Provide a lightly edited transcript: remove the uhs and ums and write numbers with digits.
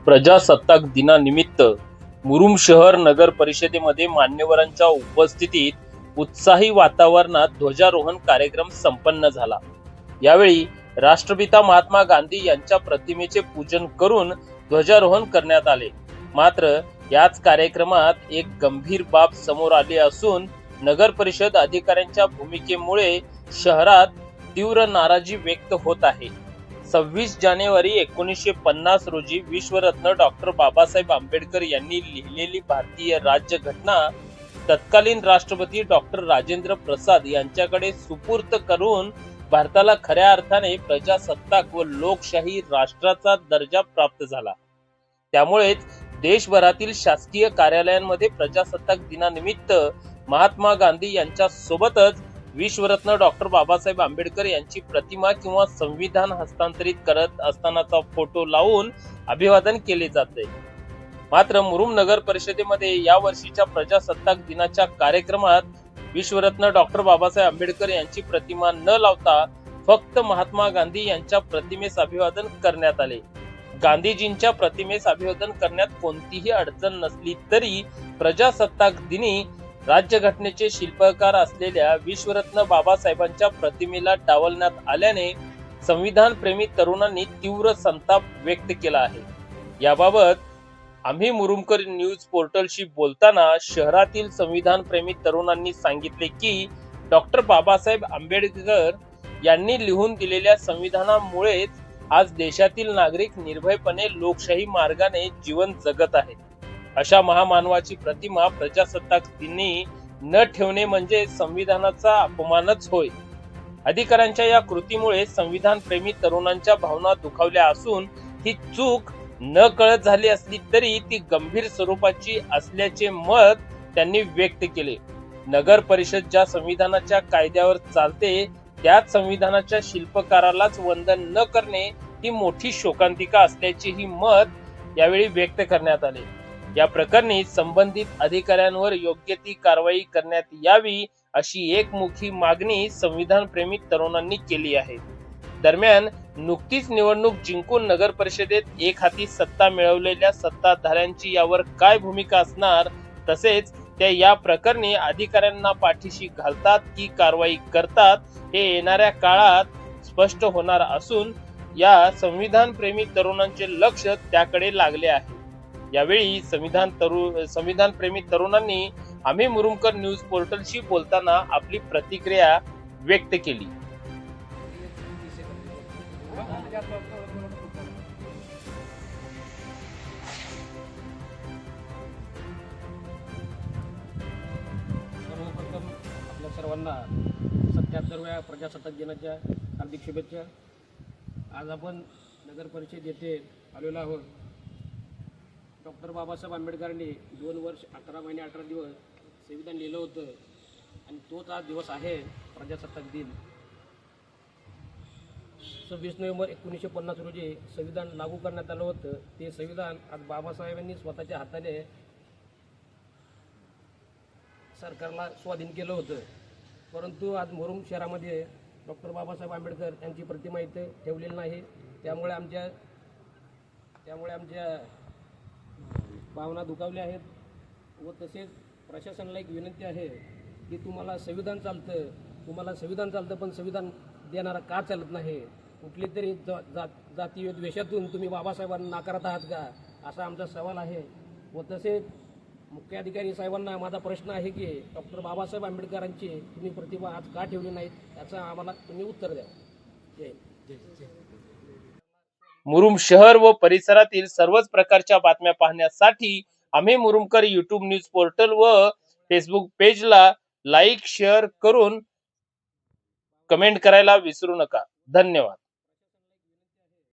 प्रजासत्ताक दिनानिमित्त मुरुम शहर नगर परिषदेमध्ये मान्यवरांच्या उपस्थितीत उत्साही वातावरणात ध्वजारोहण कार्यक्रम संपन्न झाला। यावेळी राष्ट्रपिता महात्मा गांधी यांच्या प्रतिमेचे पूजन करून ध्वजारोहण करण्यात आले। मात्र याच कार्यक्रमात एक गंभीर बाब समोर आली असून नगर परिषद अधिकाऱ्यांच्या भूमिकेमुळे शहरात तीव्र नाराजी व्यक्त होत आहे। 26 जानेवारी 1950 रोजी विश्वरत्न डॉक्टर बाबासाहेब आंबेडकर यांनी लिहिलेली भारतीय राज्यघटना तत्कालीन राष्ट्रपती डॉक्टर राजेंद्र प्रसाद यांच्याकडे सुपूर्द करून भारताला खऱ्या अर्थाने प्रजासत्ताक व लोकशाही राष्ट्राचा दर्जा प्राप्त झाला। त्यामुळेच देशभरातील शासकीय कार्यालयांमध्ये प्रजासत्ताक दिनानिमित्त महात्मा गांधी यांच्या सोबतच विश्वरत्न डॉक्टर बाबासाहेब आंबेडकर यांची प्रतिमा किंवा संविधान हस्तांतरित करत असतानाचा फोटो लावून अभिवादन केले जाते। मात्र मुरुम नगर परिषदेमध्ये या वर्षीच्या प्रजासत्ताक दिनाच्या कार्यक्रमात विश्वरत्न डॉक्टर बाबासाहेब आंबेडकर यांची प्रतिमा न लावता फक्त महात्मा गांधी यांच्या प्रतिमेस अभिवादन करण्यात आले। गांधीजींच्या प्रतिमेस अभिवादन करण्यात कोणतीही अडचण नसली तरी प्रजासत्ताक दिनी राज्यघटनेचे शिल्पकार असलेल्या विश्वरत्न बाबासाहेबांच्या प्रतिमेला डावलण्यात आल्याने संविधान प्रेमी तरुणांनी तीव्र संताप व्यक्त केला आहे। याबाबत आम्ही मुरुमकर न्यूज पोर्टलशी बोलताना शहरातील संविधान प्रेमी तरुणांनी सांगितले की डॉक्टर बाबासाहेब आंबेडकर यांनी लिहून दिलेल्या संविधानामुळेच आज देशातील नागरिक निर्भयपणे लोकशाही मार्गाने जीवन जगत आहेत। अशा महामानवाची प्रतिमा प्रजासत्ताक दिनी न ठेवणे म्हणजे संविधानाचा अपमानच होय। अधिकाऱ्यांच्या या कृतीमुळे संविधान प्रेमी तरुणांच्या भावना दुखावल्या असून ही चूक न कळत झाली असली तरी ती गंभीर स्वरूपाची असल्याचे मत त्यांनी व्यक्त केले। नगर परिषद ज्या संविधानाच्या कायद्यावर चालते त्याच संविधानाच्या शिल्पकारालाच वंदन न करणे ही मोठी शोकांतिका असल्याचे ही मत यावेळी व्यक्त करण्यात आले। या प्रकरणी संबंधित अधिकाऱ्यांवर योग्य ती कारवाई करण्यात यावी अशी एकमुखी मागणी संविधान प्रेमी तरुणांनी केली आहे। दरम्यान नुकतीच निवडणूक जिंकून नगर परिषदेत एक हाती सत्ता मिळवलेल्या सत्ताधाऱ्यांची यावर काय भूमिका असणार, तसेच ते या प्रकरणी अधिकाऱ्यांना पाठीशी घालतात की कारवाई करतात हे येणाऱ्या काळात स्पष्ट होणार असून या संविधान प्रेमी तरुणांचे लक्ष त्याकडे लागले आहे। यावेळी संविधान प्रेमी तरुणांनी आम्ही मुरुमकर न्यूज पोर्टलशी बोलताना आपली प्रतिक्रिया व्यक्त केली। सर्वप्रथम आपल्या सर्वांना 77व्या प्रजासत्ताक दिनाच्या हार्दिक शुभेच्छा। आज आपण नगर परिषद येथे आलेलो आहोत। डॉक्टर बाबासाहेब आंबेडकरांनी 2 वर्ष 11 महिने 18 दिवस संविधान लिहिलं होतं आणि तोच आज दिवस आहे प्रजासत्ताक दिन। 26 नोव्हेंबर 1950 रोजी संविधान लागू करण्यात आलं होतं। ते संविधान आज बाबासाहेबांनी स्वतःच्या हाताने सरकारला स्वाधीन केलं होतं। परंतु आज मुरुम शहरामध्ये डॉक्टर बाबासाहेब आंबेडकर यांची प्रतिमा इथे ठेवलेली नाही। त्यामुळे आमच्या भावना दुखावल्या आहेत व तसेच प्रशासनाला एक विनंती आहे की तुम्हाला संविधान चालतं पण संविधान देणारा का चालत नाही? कुठली तरी जातीय द्वेषातून तुम्ही बाबासाहेबांना नाकारत आहात का, असा आमचा सवाल आहे। व तसेच मुख्याधिकारी साहेबांना माझा प्रश्न आहे की डॉक्टर बाबासाहेब आंबेडकरांची तुम्ही प्रतिमा आज का ठेवली नाही, याचं आम्हाला तुम्ही उत्तर द्या। जय जय। मुरुम शहर व परिसरातील सर्वच प्रकारच्या बातम्या पाहण्यासाठी आम्ही मुरुमकर यूट्यूब न्यूज पोर्टल व फेसबुक पेजला लाईक शेअर करून कमेंट करायला विसरू नका। धन्यवाद।